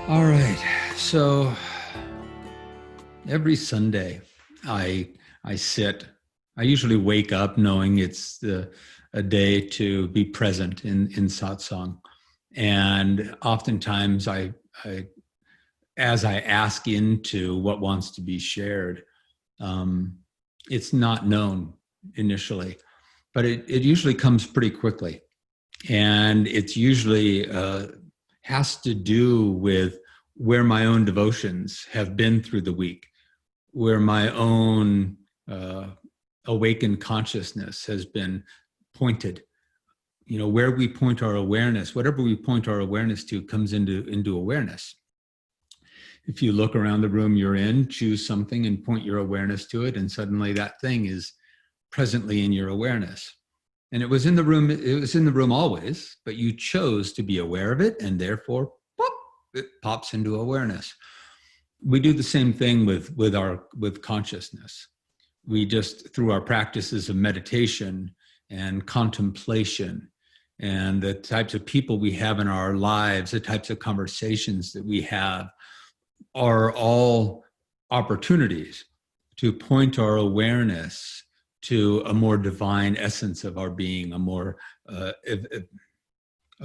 All right. So every Sunday, I sit. I usually wake up knowing it's a day to be present in satsang, and oftentimes as I ask into what wants to be shared, it's not known initially, but it usually comes pretty quickly, and it's usually has to do with where my own devotions have been through the week, where my own awakened consciousness has been pointed. You know, where we point our awareness, whatever we point our awareness to comes into awareness. If you look around the room you're in, choose something and point your awareness to it, and suddenly that thing is presently in your awareness. And it was in the room always, but you chose to be aware of it, and therefore, whoop, it pops into awareness. We do the same thing with consciousness. We just, through our practices of meditation and contemplation and the types of people we have in our lives, the types of conversations that we have, are all opportunities to point our awareness to a more divine essence of our being, a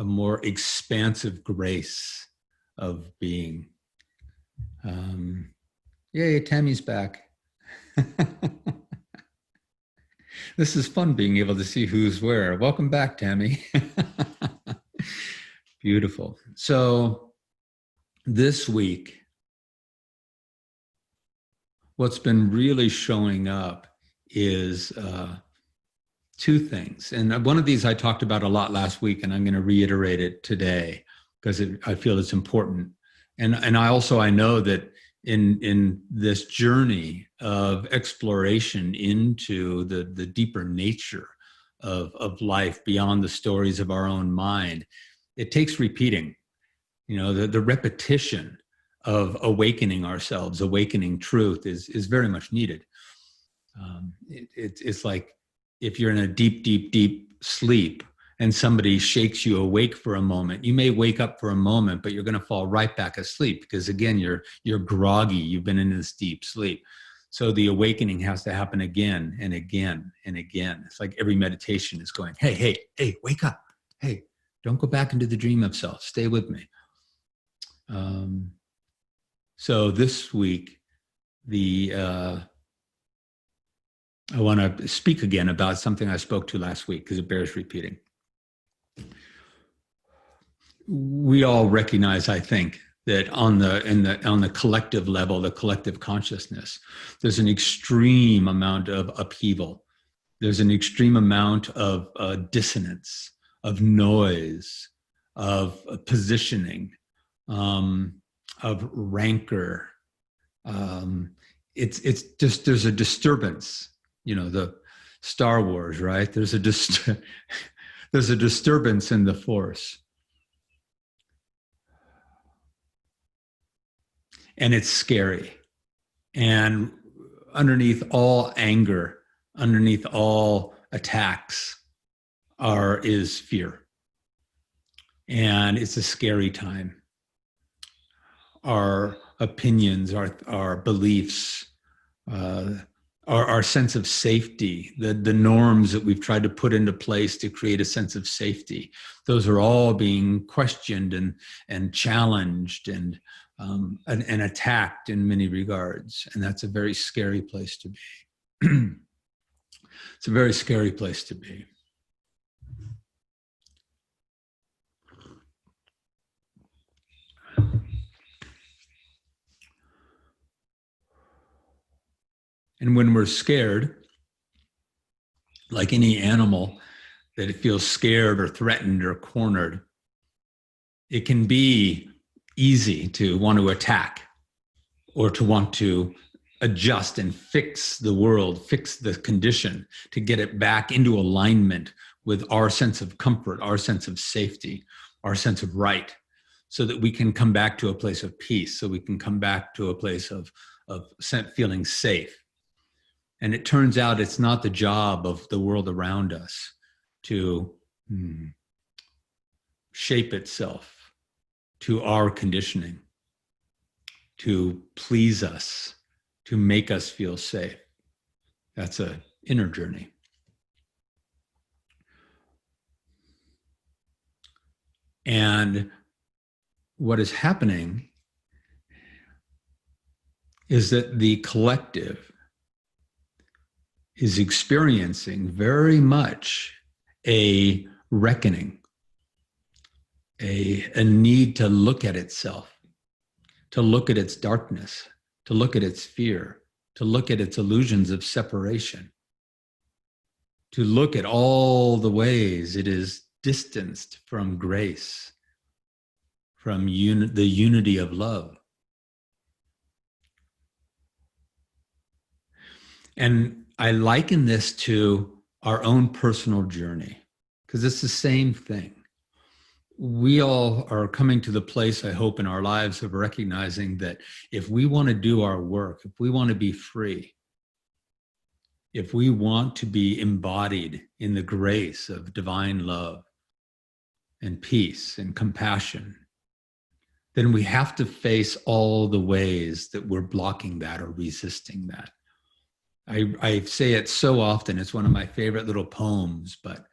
more expansive grace of being. Yay, Tammy's back. This is fun being able to see who's where. Welcome back, Tammy. Beautiful. So this week, what's been really showing up is two things. And one of these I talked about a lot last week, and I'm going to reiterate it today because I feel it's important. And I know that in this journey of exploration into the deeper nature of life beyond the stories of our own mind, it takes repeating. You know, the repetition of awakening ourselves, awakening truth is very much needed. It's like if you're in a deep sleep and somebody shakes you awake for a moment, you may wake up for a moment, but you're going to fall right back asleep because, again, you're groggy. You've been in this deep sleep. So the awakening has to happen again and again and again. It's like every meditation is going, hey, wake up. Hey, don't go back into the dream of self. Stay with me. So this week, I want to speak again about something I spoke to last week because it bears repeating. We all recognize, I think, that on the collective level, the collective consciousness, there's an extreme amount of upheaval. There's an extreme amount of dissonance, of noise, of positioning, of rancor. It's just, there's a disturbance. You know, the Star Wars, right? There's a disturbance in the force. And it's scary. And underneath all anger, underneath all attacks is fear. And it's a scary time. Our opinions, our beliefs, our sense of safety, the norms that we've tried to put into place to create a sense of safety, those are all being questioned and challenged and attacked in many regards. And that's a very scary place to be. It's a very scary place to be. And when we're scared, like any animal that it feels scared or threatened or cornered, it can be easy to want to attack or to want to adjust and fix the world, fix the condition to get it back into alignment with our sense of comfort, our sense of safety, our sense of right, so that we can come back to a place of peace, so we can come back to a place of feeling safe. And it turns out it's not the job of the world around us to shape itself to our conditioning, to please us, to make us feel safe. That's an inner journey. And what is happening is that the collective is experiencing very much a reckoning, a need to look at itself, to look at its darkness, to look at its fear, to look at its illusions of separation, to look at all the ways it is distanced from grace, from the unity of love. And I liken this to our own personal journey, because it's the same thing. We all are coming to the place, I hope, in our lives of recognizing that if we want to do our work, if we want to be free, if we want to be embodied in the grace of divine love and peace and compassion, then we have to face all the ways that we're blocking that or resisting that. I say it so often, it's one of my favorite little poems, but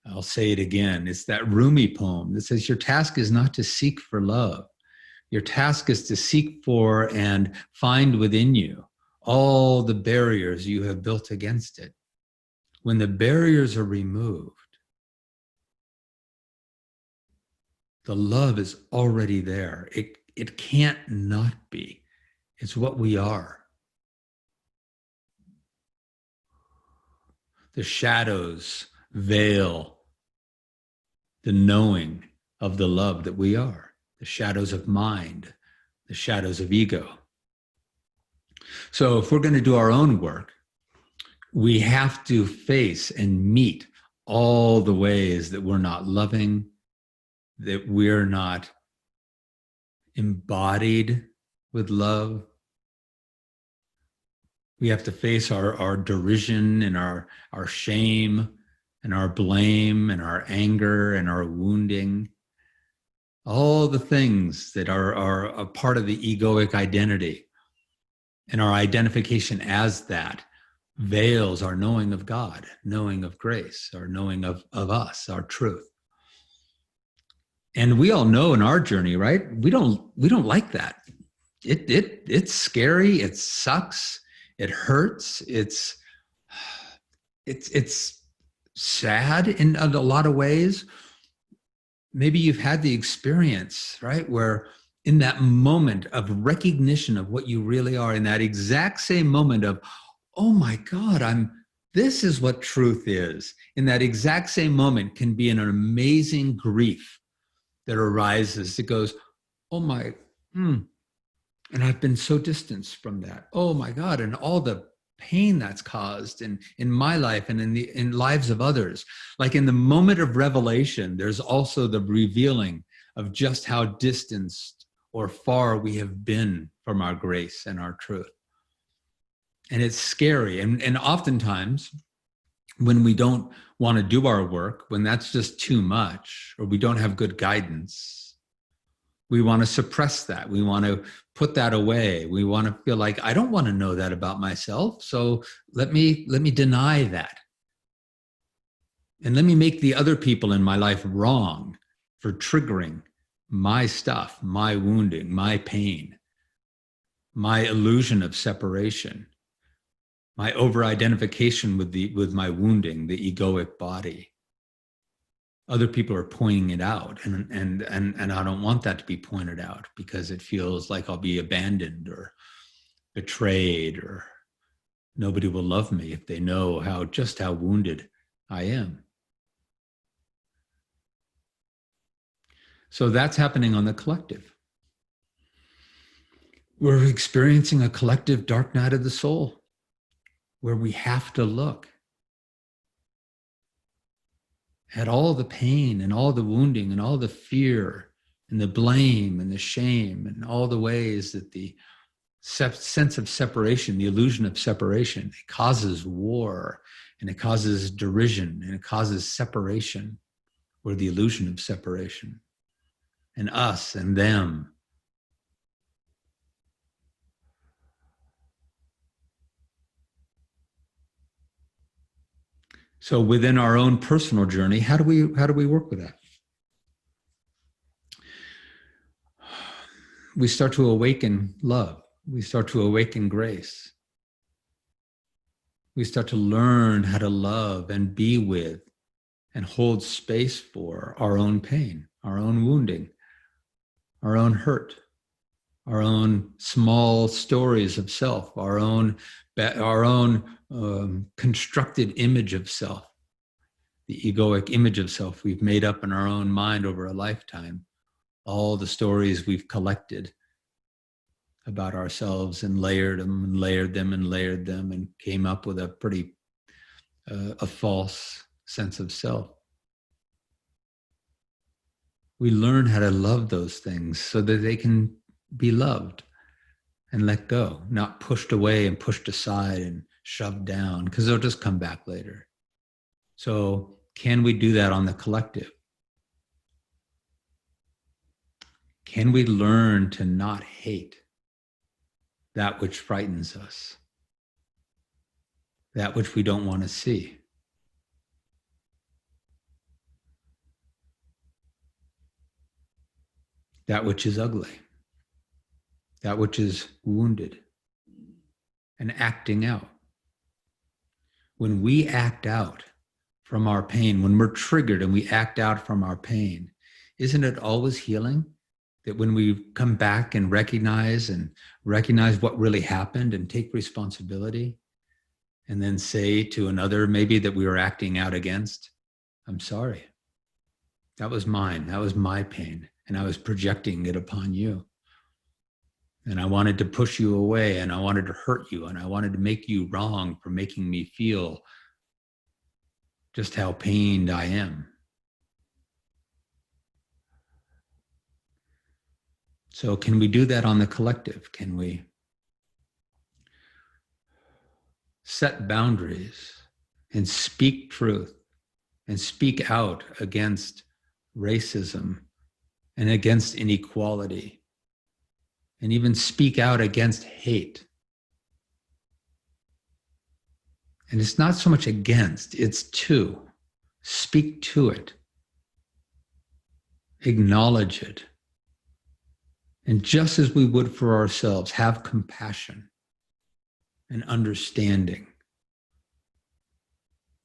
I'll say it again. It's that Rumi poem that says, your task is not to seek for love. Your task is to seek for and find within you all the barriers you have built against it. When the barriers are removed, the love is already there. It can't not be. It's what we are. The shadows veil the knowing of the love that we are, the shadows of mind, the shadows of ego. So if we're going to do our own work, we have to face and meet all the ways that we're not loving, that we're not embodied with love. We have to face our derision and our shame and our blame and our anger and our wounding. All the things that are a part of the egoic identity, and our identification as that veils our knowing of God, knowing of grace, our knowing of us, our truth. And we all know in our journey, right? We don't like that. It's scary. It sucks. It hurts. It's sad in a lot of ways. Maybe you've had the experience, right, where in that moment of recognition of what you really are, in that exact same moment of, oh my God, this is what truth is. In that exact same moment can be an amazing grief that arises. It goes, oh my, and I've been so distanced from that. Oh my God, and all the pain that's caused in my life and in lives of others. Like in the moment of revelation, there's also the revealing of just how distanced or far we have been from our grace and our truth. And it's scary. And oftentimes, when we don't want to do our work, when that's just too much, or we don't have good guidance, we want to suppress that. We want to put that away. We want to feel like, I don't want to know that about myself. So let me deny that. And let me make the other people in my life wrong for triggering my stuff, my wounding, my pain, my illusion of separation, my over-identification with my wounding, the egoic body. Other people are pointing it out, and I don't want that to be pointed out because it feels like I'll be abandoned or betrayed, or nobody will love me if they know just how wounded I am. So that's happening on the collective. We're experiencing a collective dark night of the soul where we have to look at all the pain and all the wounding and all the fear and the blame and the shame and all the ways that the sense of separation, the illusion of separation, it causes war and it causes derision and it causes separation, or the illusion of separation, and us and them. So within our own personal journey, how do we work with that? We start to awaken love. We start to awaken grace. We start to learn how to love and be with and hold space for our own pain, our own wounding, our own hurt, our own small stories of self, our own constructed image of self, the egoic image of self we've made up in our own mind over a lifetime, all the stories we've collected about ourselves and layered them and layered them and layered them and came up with a pretty a false sense of self. We learn how to love those things so that they can be loved and let go, not pushed away and pushed aside and shoved down, because they'll just come back later. So can we do that on the collective? Can we learn to not hate that which frightens us, that which we don't want to see? That which is ugly, that which is wounded, and acting out. When we act out from our pain, when we're triggered and we act out from our pain, isn't it always healing? That when we come back and recognize what really happened and take responsibility, and then say to another maybe that we were acting out against, I'm sorry. That was mine. That was my pain. And I was projecting it upon you. And I wanted to push you away, and I wanted to hurt you, and I wanted to make you wrong for making me feel just how pained I am. So can we do that on the collective? Can we set boundaries and speak truth and speak out against racism and against inequality, and even speak out against hate? And it's not so much against, it's to. Speak to it. Acknowledge it. And just as we would for ourselves, have compassion and understanding.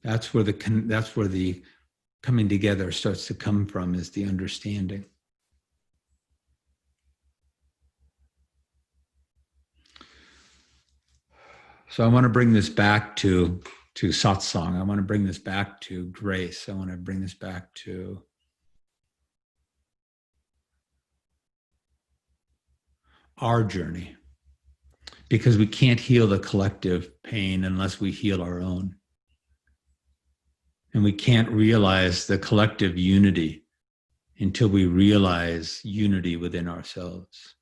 That's where the coming together starts to come from, is the understanding. So I want to bring this back to satsang. I want to bring this back to grace. I want to bring this back to our journey, because we can't heal the collective pain unless we heal our own. And we can't realize the collective unity until we realize unity within ourselves.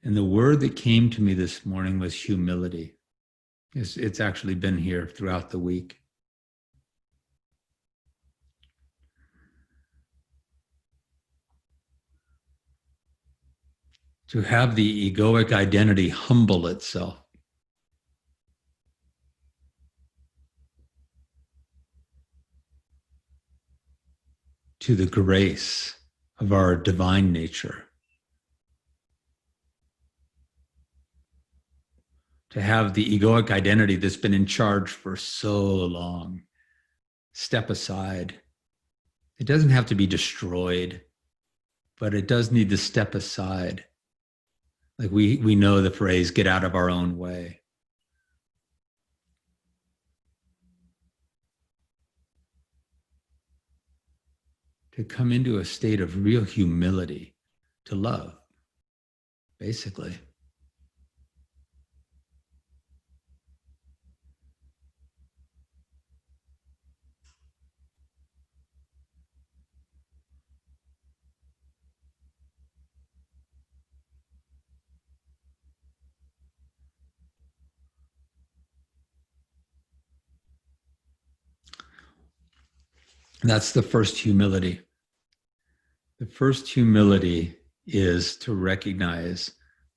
And the word that came to me this morning was humility. It's actually been here throughout the week. To have the egoic identity humble itself to the grace of our divine nature. To have the egoic identity that's been in charge for so long step aside. It doesn't have to be destroyed, but it does need to step aside. Like we know the phrase, get out of our own way. To come into a state of real humility, to love. basically. That's the first humility. The first humility is to recognize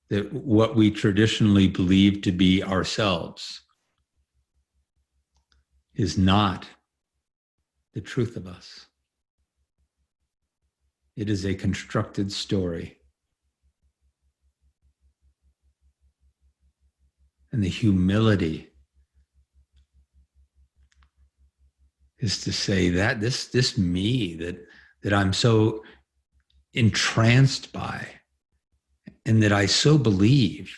that what we traditionally believe to be ourselves is not the truth of us. It is a constructed story. And the humility is to say that this me that I'm so entranced by and that I so believe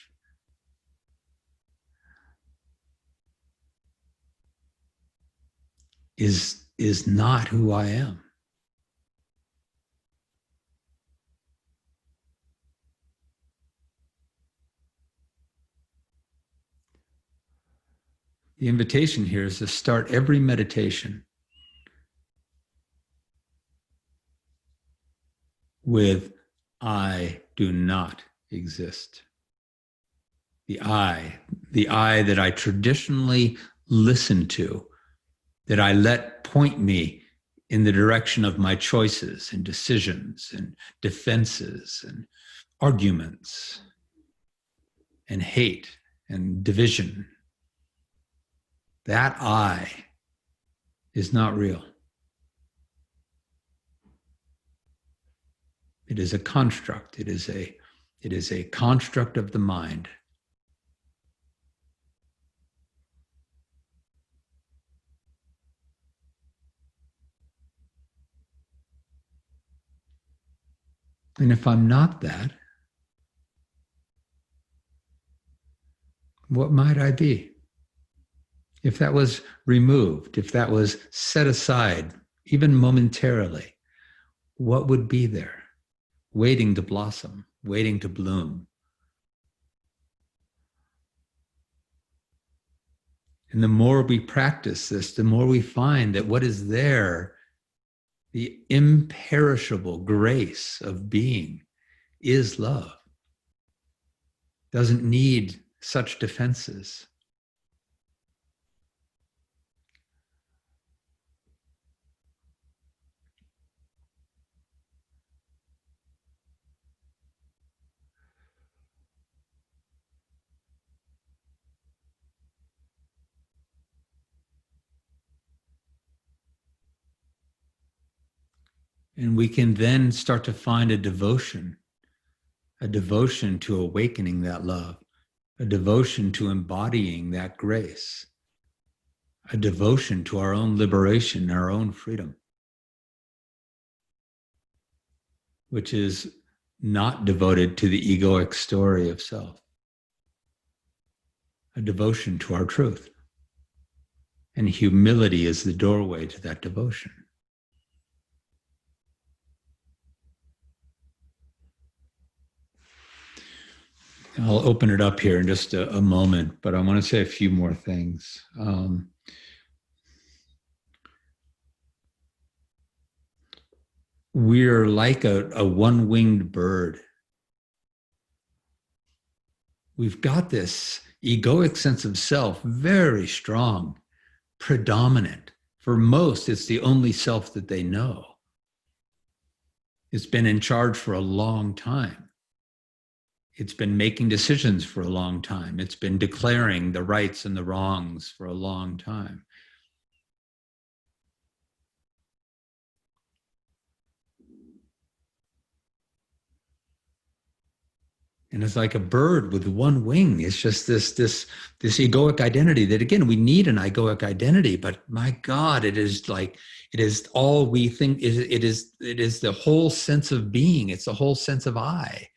is not who I am. The invitation here is to start every meditation with I do not exist. The I that I traditionally listen to, that I let point me in the direction of my choices and decisions and defenses and arguments and hate and division. That I is not real. It is a construct. It is a construct of the mind. And if I'm not that, what might I be? If that was removed, if that was set aside, even momentarily, what would be there, waiting to blossom, waiting to bloom? And the more we practice this, the more we find that what is there, the imperishable grace of being, is love. Doesn't need such defenses. And we can then start to find a devotion to awakening that love, a devotion to embodying that grace, a devotion to our own liberation, our own freedom, which is not devoted to the egoic story of self, a devotion to our truth. And humility is the doorway to that devotion. I'll open it up here in just a moment, but I want to say a few more things. We're like a one-winged bird. We've got this egoic sense of self, very strong, predominant. For most, it's the only self that they know. It's been in charge for a long time. It's been making decisions for a long time. It's been declaring the rights and the wrongs for a long time. And it's like a bird with one wing. It's just this egoic identity that, again, we need an egoic identity, but my God, it is all we think. It is the whole sense of being. It's the whole sense of I.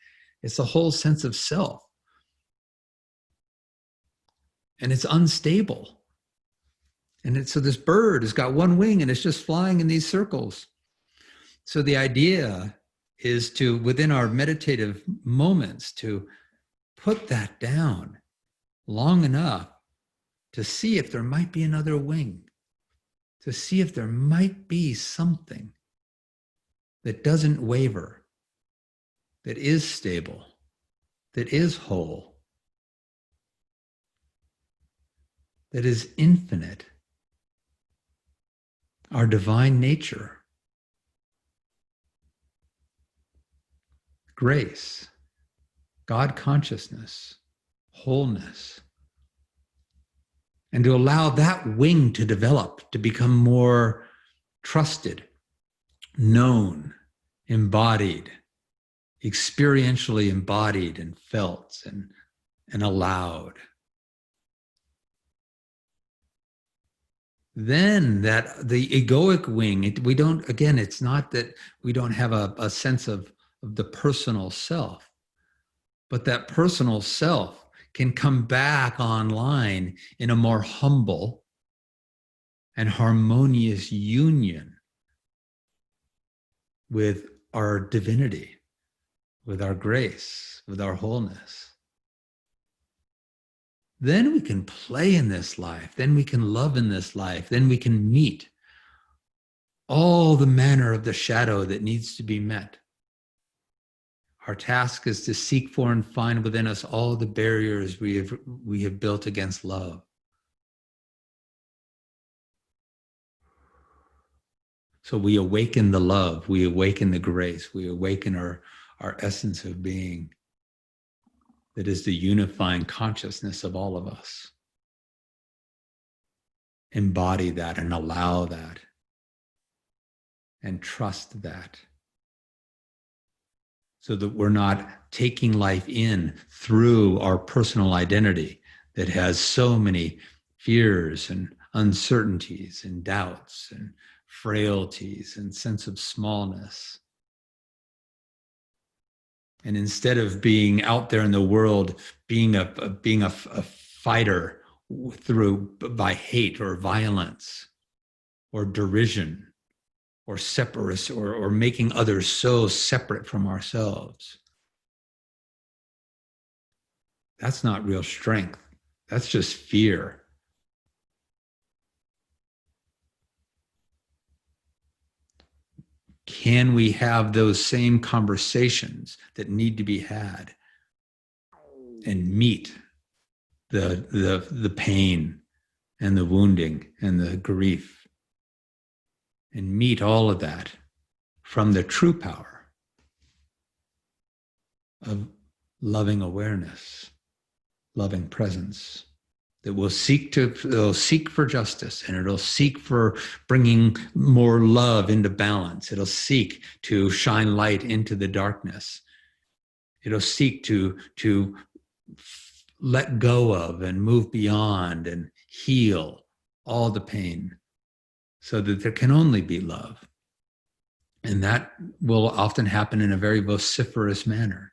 It's the whole sense of self. And it's unstable. And so this bird has got one wing and it's just flying in these circles. So the idea is to, within our meditative moments, to put that down long enough to see if there might be another wing, to see if there might be something that doesn't waver, that is stable, that is whole, that is infinite, our divine nature, grace, God consciousness, wholeness, and to allow that wing to develop, to become more trusted, known, embodied, experientially embodied and felt and allowed. Then that the egoic wing, we don't, again, it's not that we don't have a sense of the personal self, but that personal self can come back online in a more humble and harmonious union with our divinity, with our grace, with our wholeness. Then we can play in this life. Then we can love in this life. Then we can meet all the manner of the shadow that needs to be met. Our task is to seek for and find within us all the barriers we have built against love. So we awaken the love, we awaken the grace, we awaken our essence of being that is the unifying consciousness of all of us. Embody that and allow that and trust that, so that we're not taking life in through our personal identity that has so many fears and uncertainties and doubts and frailties and sense of smallness. And instead of being out there in the world, being a fighter by hate or violence or derision or separate or making others so separate from ourselves, that's not real strength. That's just fear. Can we have those same conversations that need to be had and meet the pain and the wounding and the grief, and meet all of that from the true power of loving awareness, loving presence, that will it'll seek for justice, and it'll seek for bringing more love into balance. It'll seek to shine light into the darkness. It'll seek to let go of and move beyond and heal all the pain, so that there can only be love. And that will often happen in a very vociferous manner.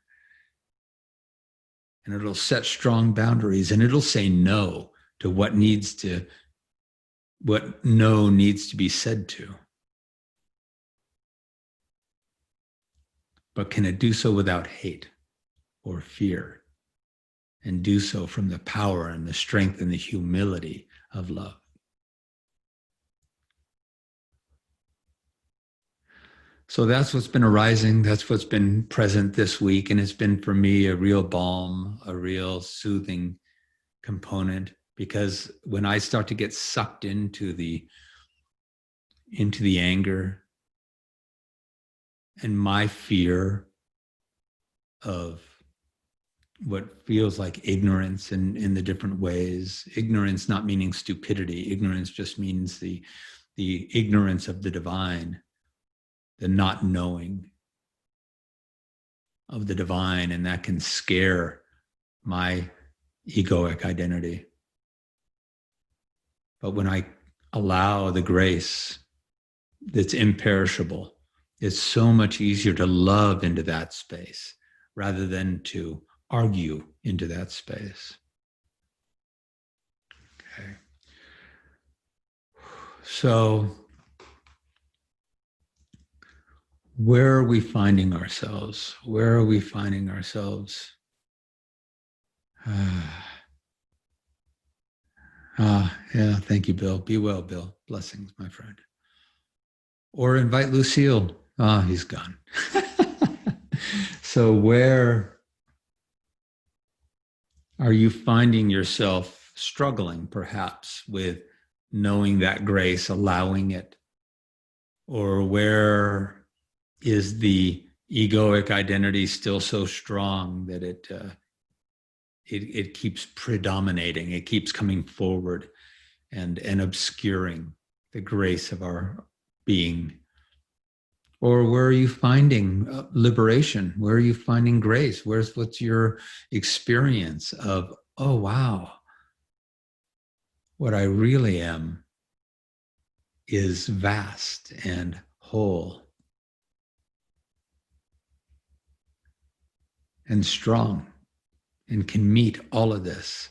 And it'll set strong boundaries, and it'll say no to what no needs to be said to. But can it do so without hate or fear, and do so from the power and the strength and the humility of love? So that's what's been arising. That's what's been present this week. And it's been, for me, a real balm, a real soothing component. Because when I start to get sucked into the anger and my fear of what feels like ignorance in the different ways, ignorance not meaning stupidity, ignorance just means the ignorance of the divine, the not knowing of the divine, and that can scare my egoic identity. But when I allow the grace that's imperishable, it's so much easier to love into that space rather than to argue into that space. Okay. So Where are we finding ourselves? Where are we finding ourselves? Yeah, thank you, Bill. Be well, Bill. Blessings, my friend. Or invite Lucille. He's gone. So, where are you finding yourself struggling, perhaps, with knowing that grace, allowing it? Or where is the egoic identity still so strong that it keeps predominating, it keeps coming forward and obscuring the grace of our being? Or where are you finding liberation? Where are you finding grace? What's your experience of, oh wow, what I really am is vast and whole and strong and can meet all of this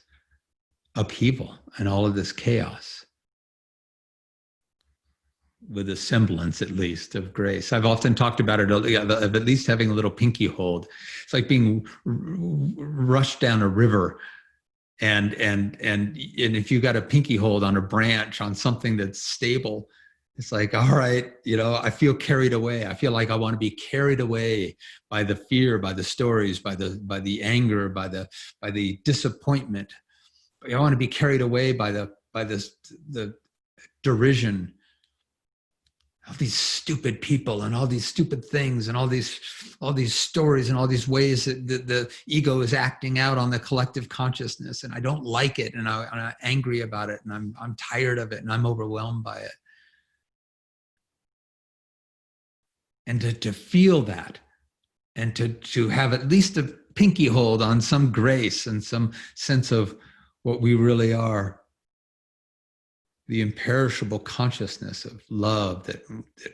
upheaval and all of this chaos with a semblance, at least, of grace. I've often talked about it, of at least having a little pinky hold. It's like being rushed down a river, and if you got a pinky hold on a branch on something that's stable, it's like, all right, I feel carried away. I feel like I want to be carried away by the fear, by the stories, by the anger, by the disappointment. I want to be carried away by the derision, all these stupid people and all these stupid things and all these stories and all these ways that the ego is acting out on the collective consciousness. And I don't like it, and I'm angry about it, and I'm tired of it, and I'm overwhelmed by it. And to feel that, and to have at least a pinky hold on some grace and some sense of what we really are, the imperishable consciousness of love that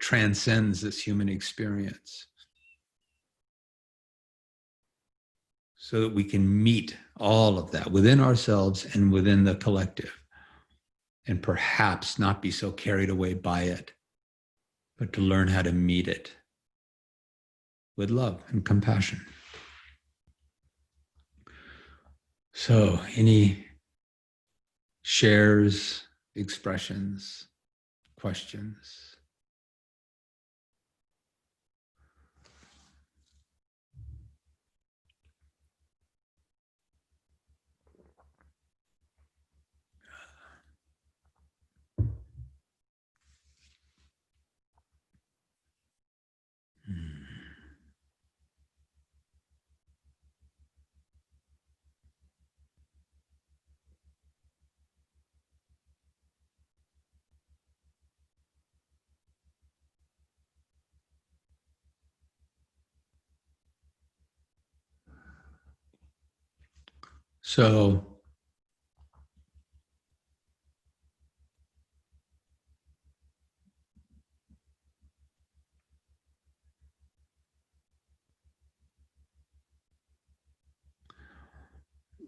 transcends this human experience, so that we can meet all of that within ourselves and within the collective, and perhaps not be so carried away by it, but to learn how to meet it with love and compassion. So, any shares, expressions, questions? So,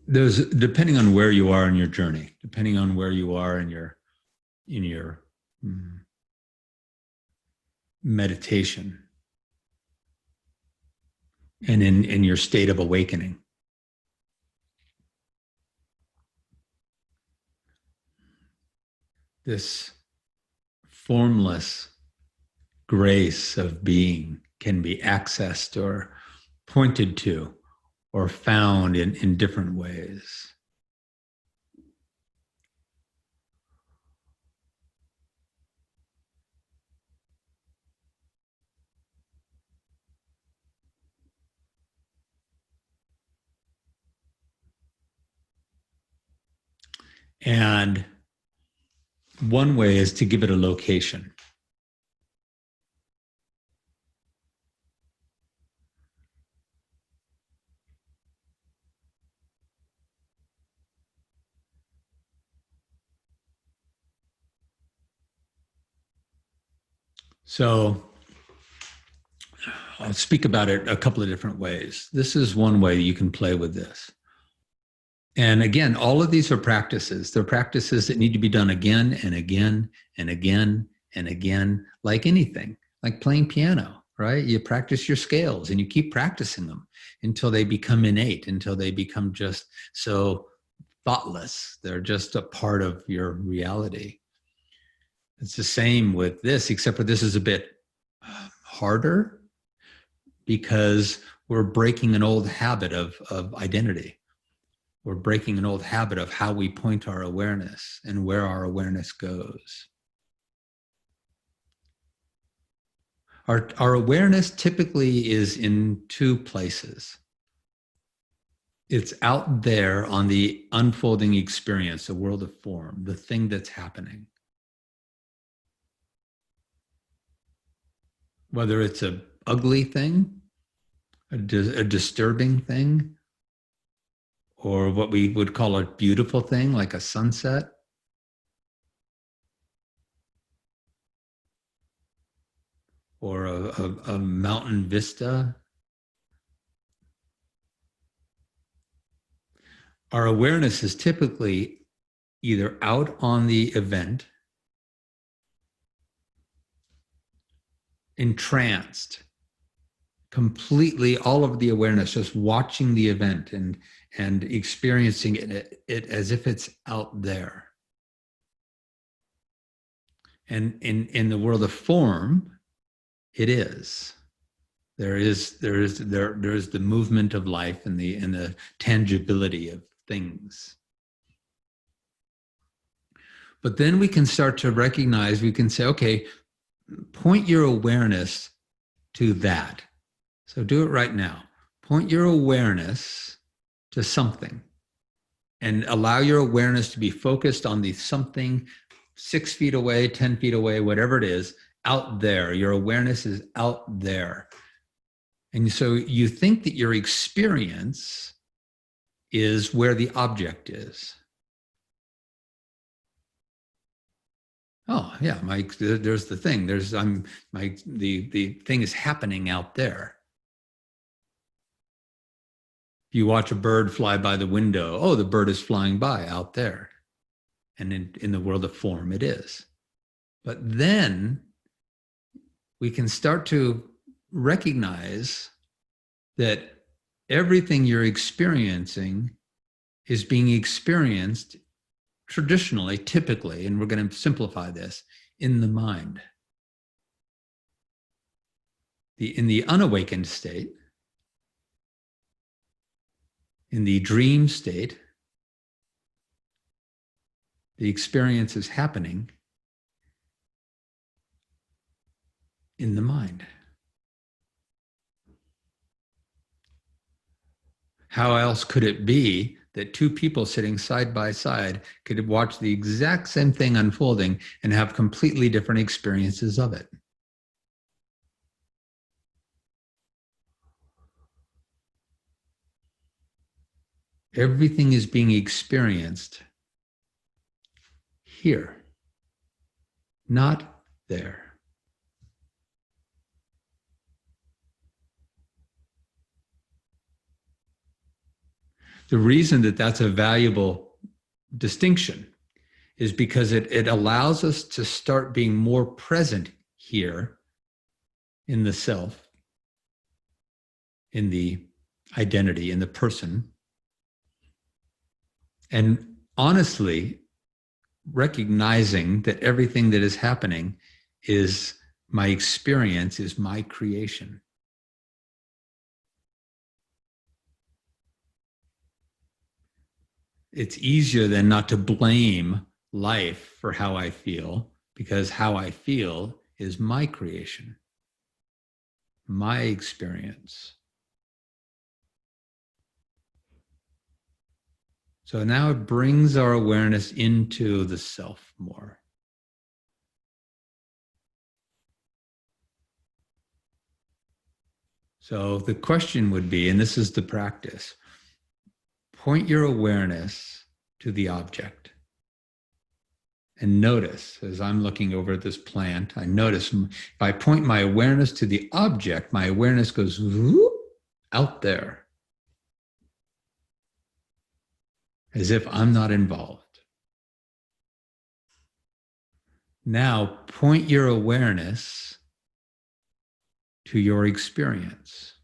there's, depending on where you are in your journey, depending on where you are in your meditation and in your state of awakening, this formless grace of being can be accessed or pointed to or found in different ways. And one way is to give it a location. So I'll speak about it a couple of different ways. This is one way you can play with this. And again, all of these are practices. They're practices that need to be done again and again and again and again, like anything, like playing piano. right? You practice your scales and you keep practicing them until they become innate, until they become just so thoughtless. They're just a part of your reality. It's the same with this, except for this is a bit harder because we're breaking an old habit of identity. We're breaking an old habit of how we point our awareness and where our awareness goes. Our awareness typically is in two places. It's out there on the unfolding experience, the world of form, the thing that's happening. Whether it's an ugly thing, a disturbing thing, or what we would call a beautiful thing, like a sunset, or a mountain vista. Our awareness is typically either out on the event, entranced, completely all of the awareness, just watching the event and experiencing it as if it's out there. And in the world of form, it is. There is the movement of life and the tangibility of things. But then we can start to recognize, we can say, okay, point your awareness to that. So do it right now. Point your awareness to something and allow your awareness to be focused on the something 6 feet away, 10 feet away, whatever it is, out there. Your awareness is out there. And so you think that your experience is where the object is. Oh yeah, there's the thing. The thing is happening out there. If you watch a bird fly by the window, oh, the bird is flying by out there. And in the world of form, it is. But then we can start to recognize that everything you're experiencing is being experienced traditionally, typically, and we're going to simplify this, in the mind. In the unawakened state, in the dream state, the experience is happening in the mind. How else could it be that two people sitting side by side could watch the exact same thing unfolding and have completely different experiences of it? Everything is being experienced here, not there. The reason that that's a valuable distinction is because it allows us to start being more present here in the self, in the identity, in the person, and honestly recognizing that everything that is happening is my experience, is my creation. It's easier then not to blame life for how I feel, because how I feel is my creation, my experience. So now it brings our awareness into the self more. So the question would be, and this is the practice, point your awareness to the object. And notice, as I'm looking over at this plant, I notice if I point my awareness to the object, my awareness goes whoop, out there, as if I'm not involved. Now point your awareness to your experience.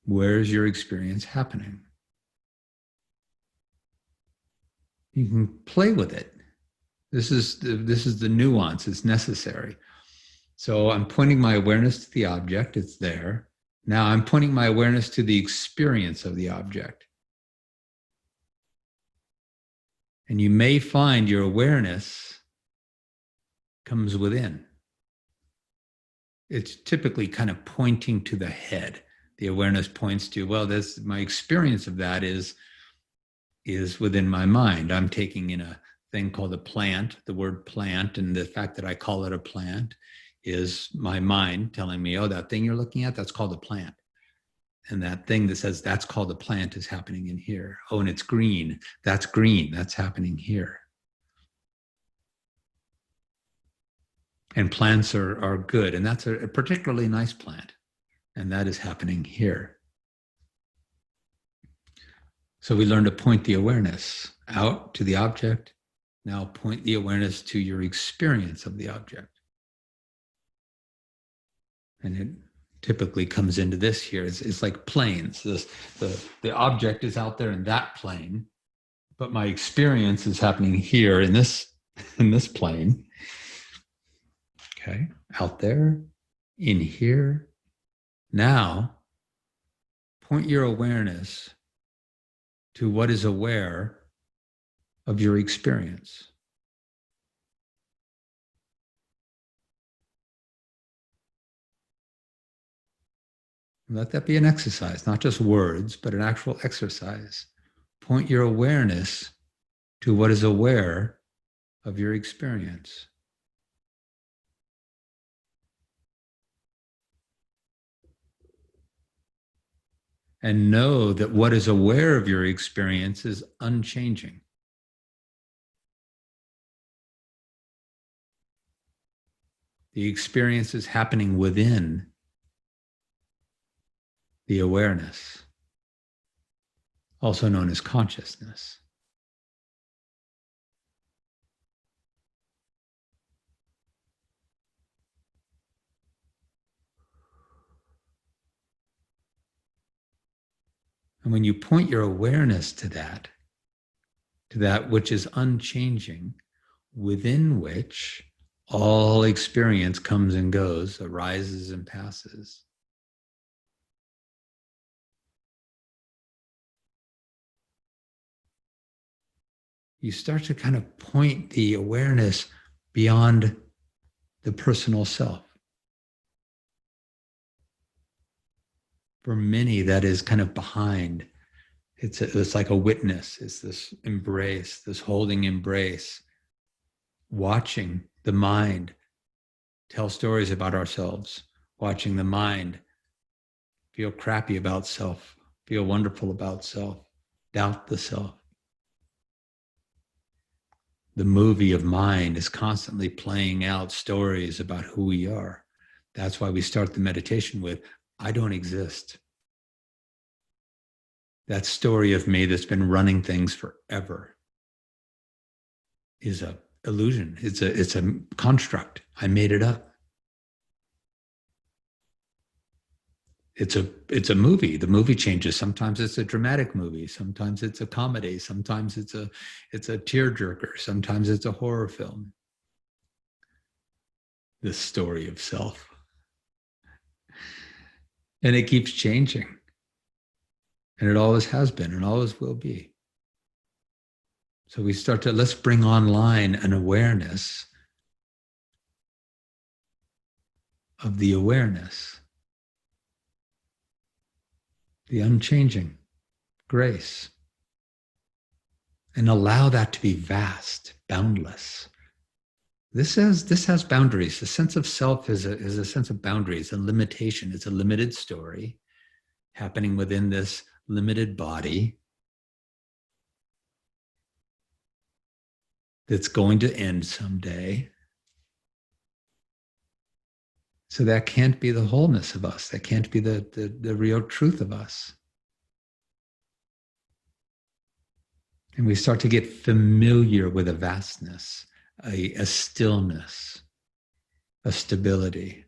Where is your experience happening? You can play with it. This is the nuance. It's necessary. So I'm pointing my awareness to the object. It's there. Now I'm pointing my awareness to the experience of the object. And you may find your awareness comes within. It's typically kind of pointing to the head. The awareness points to, well, this, my experience of that is within my mind. I'm taking in a thing called a plant, the word plant, and the fact that I call it a plant is my mind telling me, oh, that thing you're looking at, that's called a plant. And that thing that says that's called a plant is happening in here. Oh, and it's green. That's green. That's happening here. And plants are good. And that's a particularly nice plant. And that is happening here. So we learn to point the awareness out to the object. Now point the awareness to your experience of the object. And it typically comes into this here. It's like planes. The object is out there in that plane, but my experience is happening here in this plane. Okay, out there, in here. Now, point your awareness to what is aware of your experience. Let that be an exercise, not just words, but an actual exercise. Point your awareness to what is aware of your experience. And know that what is aware of your experience is unchanging. The experience is happening within the awareness, also known as consciousness. And when you point your awareness to that which is unchanging, within which all experience comes and goes, arises and passes, you start to kind of point the awareness beyond the personal self. For many, that is kind of behind. It's like a witness. It's this embrace, this holding embrace, watching the mind tell stories about ourselves, watching the mind feel crappy about self, feel wonderful about self, doubt the self. The movie of mind is constantly playing out stories about who we are. That's why we start the meditation with, I don't exist. That story of me that's been running things forever is an illusion. It's a construct. I made it up. It's a movie. The movie changes. Sometimes it's a dramatic movie. Sometimes it's a comedy. Sometimes it's a tearjerker. Sometimes it's a horror film. This story of self. And it keeps changing. And it always has been and always will be. So we start to, let's bring online an awareness of the awareness, the unchanging grace, and allow that to be vast, boundless. This has boundaries. The sense of self is a sense of boundaries, a limitation. It's a limited story happening within this limited body that's going to end someday. So that can't be the wholeness of us. That can't be the real truth of us. And we start to get familiar with a vastness, a stillness, a stability.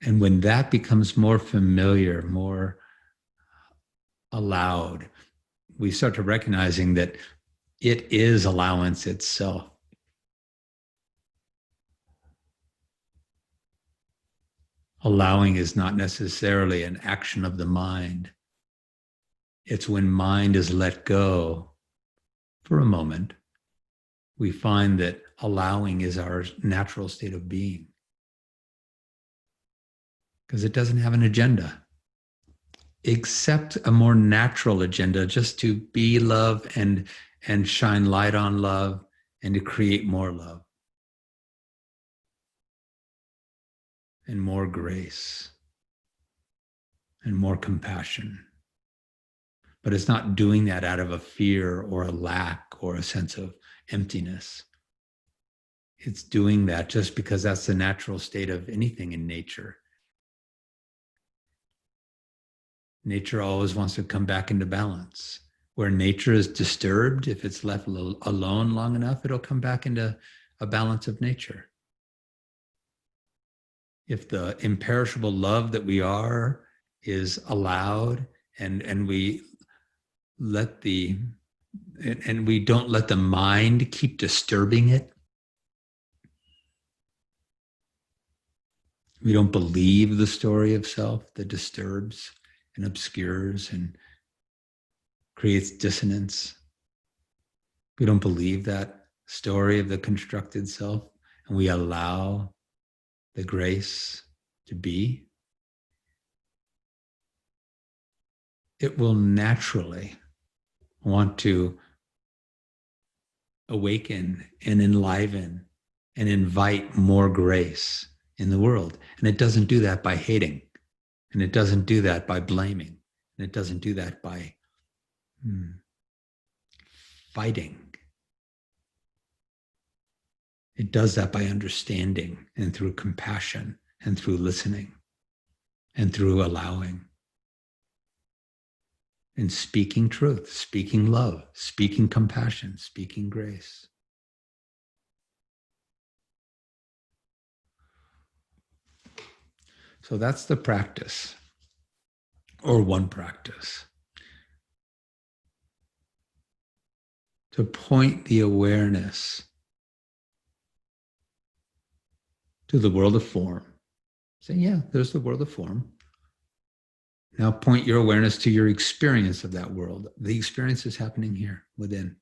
And when that becomes more familiar, more allowed, we start to recognizing that it is allowance itself. Allowing is not necessarily an action of the mind. It's when mind is let go for a moment, we find that allowing is our natural state of being because it doesn't have an agenda except a more natural agenda just to be love and shine light on love and to create more love and more grace and more compassion. But it's not doing that out of a fear or a lack or a sense of emptiness. It's doing that just because that's the natural state of anything in nature. Nature always wants to come back into balance. Where nature is disturbed, if it's left alone long enough, it'll come back into a balance of nature. If the imperishable love that we are is allowed and we let the and we don't let the mind keep disturbing it, we don't believe the story of self that disturbs and obscures and creates dissonance. We don't believe that story of the constructed self, and we allow the grace to be. It will naturally want to awaken and enliven and invite more grace in the world. And it doesn't do that by hating. And it doesn't do that by blaming. And it doesn't do that by fighting. It does that by understanding and through compassion and through listening and through allowing and speaking truth, speaking love, speaking compassion, speaking grace. So that's the practice, or one practice. To point the awareness to the world of form. Saying, yeah, there's the world of form. Now point your awareness to your experience of that world. The experience is happening here within.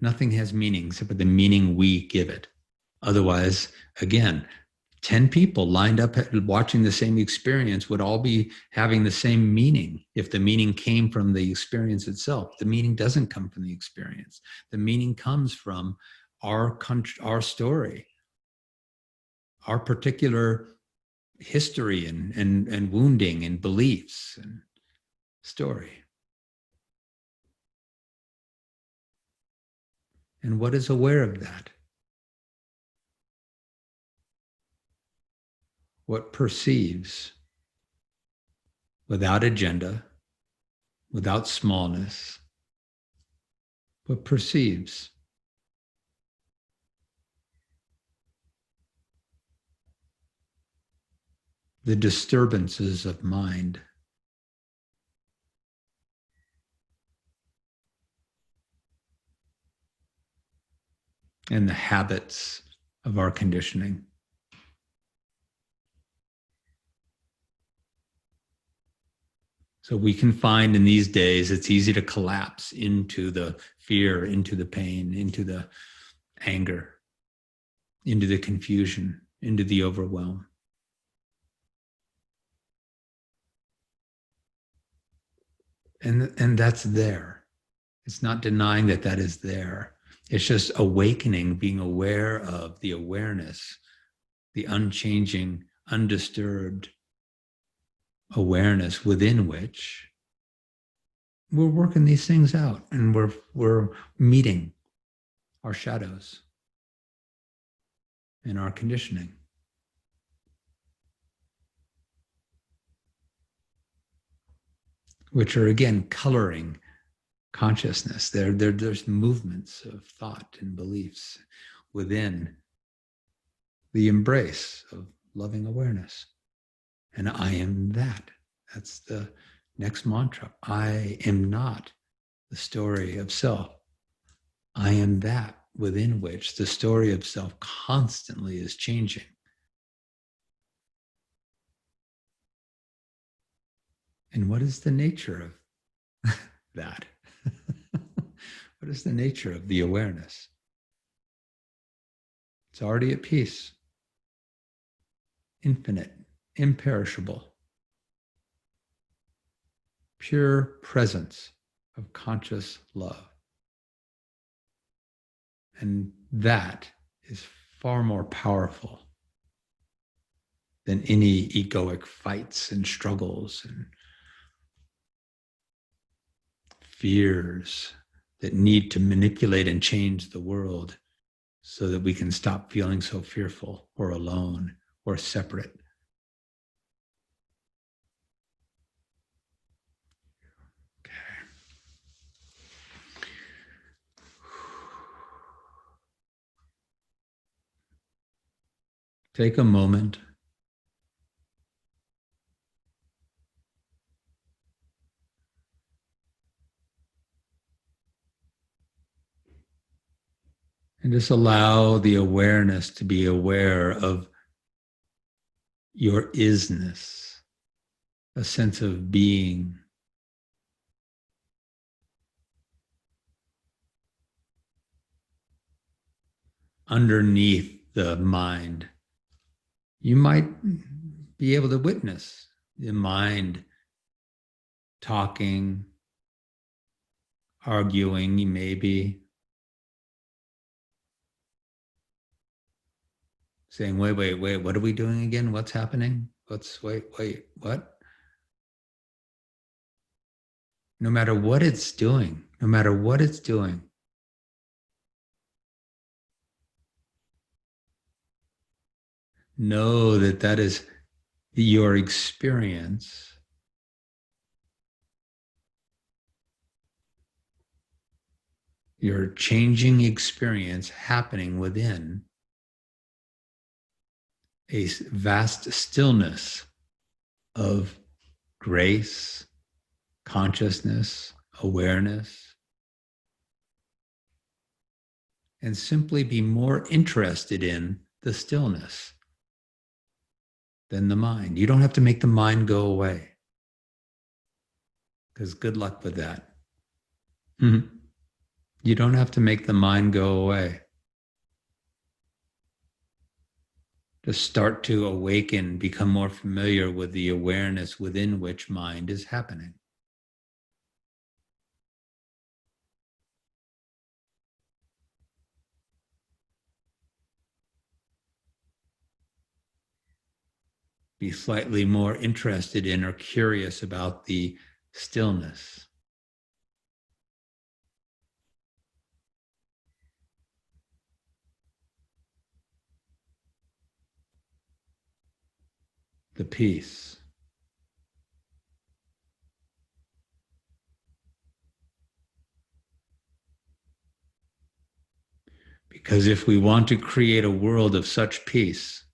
Nothing has meaning except for the meaning we give it. Otherwise, again, 10 people lined up watching the same experience would all be having the same meaning if the meaning came from the experience itself. The meaning doesn't come from the experience. The meaning comes from our story, our particular history and wounding and beliefs and story. And what is aware of that? What perceives without agenda, without smallness, but perceives. The disturbances of mind. And the habits of our conditioning. So we can find in these days, it's easy to collapse into the fear, into the pain, into the anger, into the confusion, into the overwhelm. And that's there. It's not denying that that is there. It's just awakening, being aware of the awareness, the unchanging, undisturbed awareness within which we're working these things out and we're meeting our shadows and our conditioning. which are again coloring consciousness. There's movements of thought and beliefs within the embrace of loving awareness. And I am that. That's the next mantra. I am not the story of self. I am that within which the story of self constantly is changing. And what is the nature of that? What is the nature of the awareness? It's already at peace, infinite, imperishable, pure presence of conscious love. And that is far more powerful than any egoic fights and struggles and fears that need to manipulate and change the world so that we can stop feeling so fearful or alone or separate. Okay. Take a moment and just allow the awareness to be aware of your isness, a sense of being. Underneath the mind, you might be able to witness the mind talking, arguing, maybe saying, wait, what are we doing again? What's happening? Wait, what? No matter what it's doing, know that that is your experience, your changing experience happening within a vast stillness of grace, consciousness, awareness, and simply be more interested in the stillness than the mind. You don't have to make the mind go away, because good luck with that. Mm-hmm. You don't have to make the mind go away. Just start to awaken, become more familiar with the awareness within which mind is happening. Be slightly more interested in or curious about the stillness. The peace. Because if we want to create a world of such peace,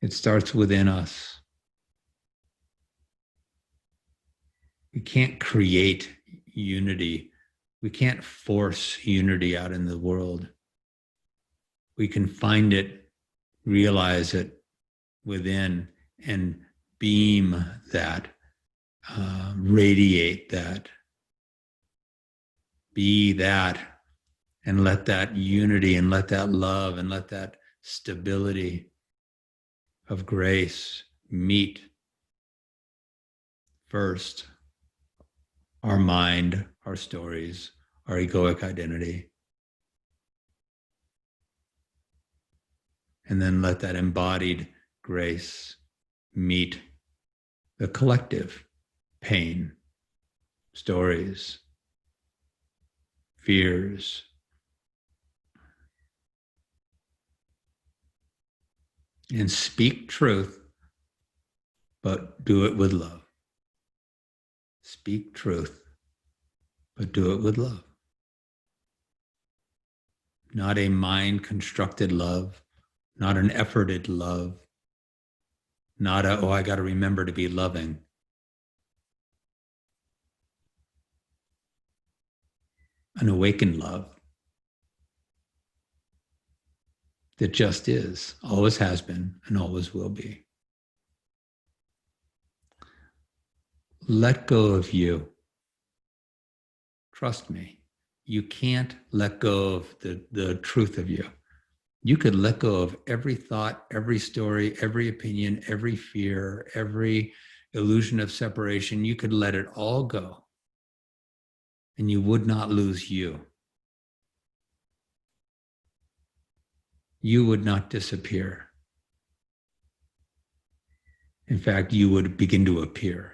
it starts within us. We can't create unity. We can't force unity out in the world. We can find it, realize it within, and beam that, radiate that, be that, and let that unity and let that love and let that stability of grace meet first our mind, our stories, our egoic identity. And then let that embodied grace meet the collective pain, stories, fears, and speak truth, but do it with love. Speak truth, but do it with love. Not a mind-constructed love, not an efforted love, not a, oh, I got to remember to be loving. An awakened love that just is, always has been, and always will be. Let go of you. Trust me, you can't let go of the truth of you. You could let go of every thought, every story, every opinion, every fear, every illusion of separation. You could let it all go, and you would not lose you. You would not disappear. In fact, you would begin to appear.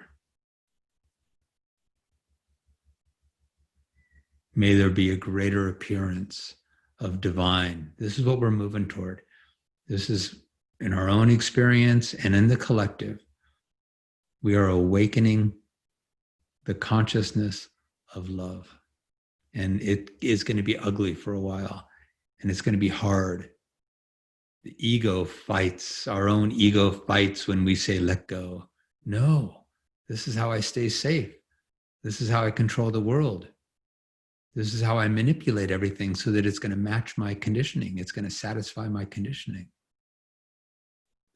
May there be a greater appearance of divine. This is what we're moving toward. This is in our own experience and in the collective. We are awakening the consciousness of love. And it is going to be ugly for a while. And it's going to be hard. The ego fights, our own ego fights when we say, let go. No, this is how I stay safe. This is how I control the world. This is how I manipulate everything so that it's going to match my conditioning. It's going to satisfy my conditioning.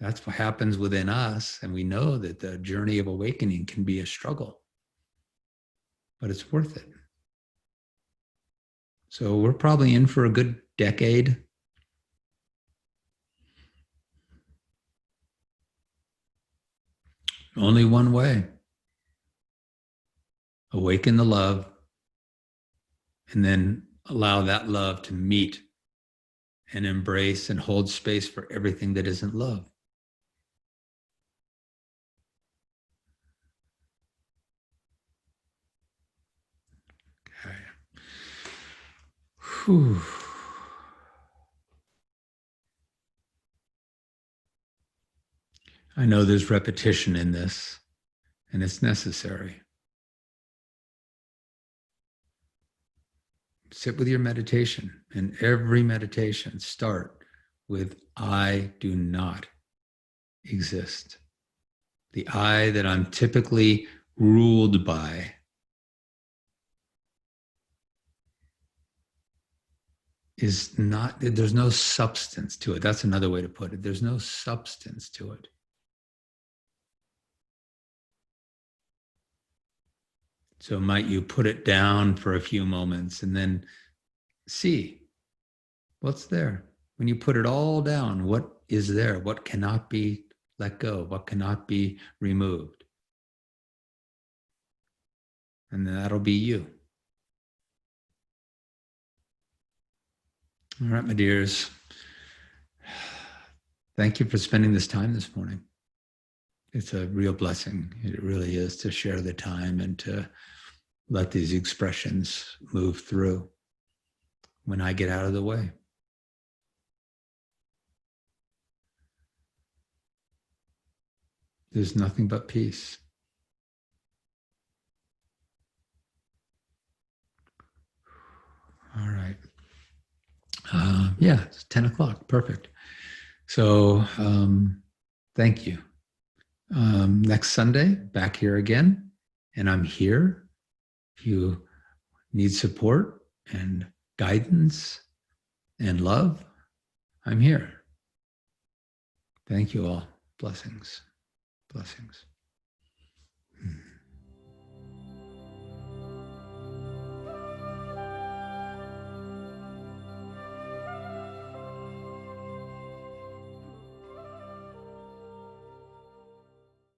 That's what happens within us. And we know that the journey of awakening can be a struggle, but it's worth it. So we're probably in for a good decade. Only one way. Awaken the love, and then allow that love to meet and embrace and hold space for everything that isn't love. Okay. Whew. I know there's repetition in this, and it's necessary. Sit with your meditation, and every meditation start with I do not exist. The I that I'm typically ruled by is not, there's no substance to it. That's another way to put it. There's no substance to it. So might you put it down for a few moments and then see what's there. When you put it all down, what is there? What cannot be let go? What cannot be removed? And that'll be you. All right, my dears. Thank you for spending this time this morning. It's a real blessing. It really is to share the time and to let these expressions move through when I get out of the way. There's nothing but peace. All right. Yeah, it's 10 o'clock. Perfect. So thank you. Next Sunday, back here again. And I'm here. If you need support and guidance and love, I'm here. Thank you all. Blessings. Blessings.